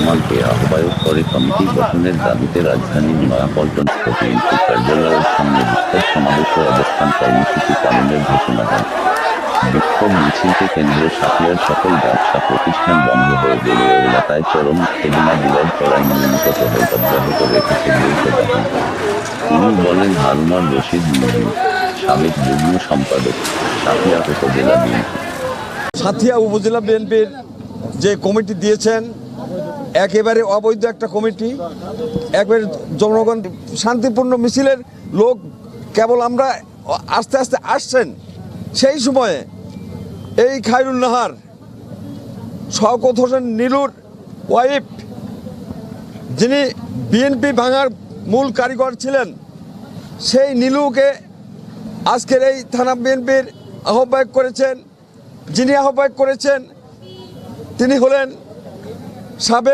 রহমানকে আহ্বায়ক করে কমিটি গঠনের দাবিতে রাজধানীর নয়াপল্টন বিএনপি কার্যালয়ের সামনে বিক্ষোভ সমাবেশ ও অবস্থান কর্মসূচি পালনের ঘোষণা দেন। বিক্ষোভ মিছিলকে কেন্দ্রে সাতক্ষীরার সকল ব্যবসা প্রতিষ্ঠান বন্ধ হয়ে গেলে এলাকায় চরম উত্তেজনা বিরাজ করায় নিয়মিত টহল অব্যাহত রেখেছে দ্রুত বাহিনী। তিনি বলেন, হারুনার রশিদ মুজিব, সাবেক যুগ্ম সম্পাদক, সাতক্ষীরা উপজেলা বিএনপি। সাতক্ষীরা উপজেলা বিএনপির যে কমিটি দিয়েছেন একেবারে অবৈধ একটা কমিটি, একবারে জনগণ শান্তিপূর্ণ মিছিলের লোক কেবল আমরা আস্তে আস্তে আসছেন সেই সময়ে এই খায়রুন নাহার শওকত হোসেন নীলুর ওয়াইফ, যিনি বিএনপি ভাঙার মূল কারিগর ছিলেন, সেই নীলুকে আজকের এই থানা বিএনপির আহ্বায়ক করেছেন। যিনি আহ্বায়ক করেছেন তিনি হলেন সাবেক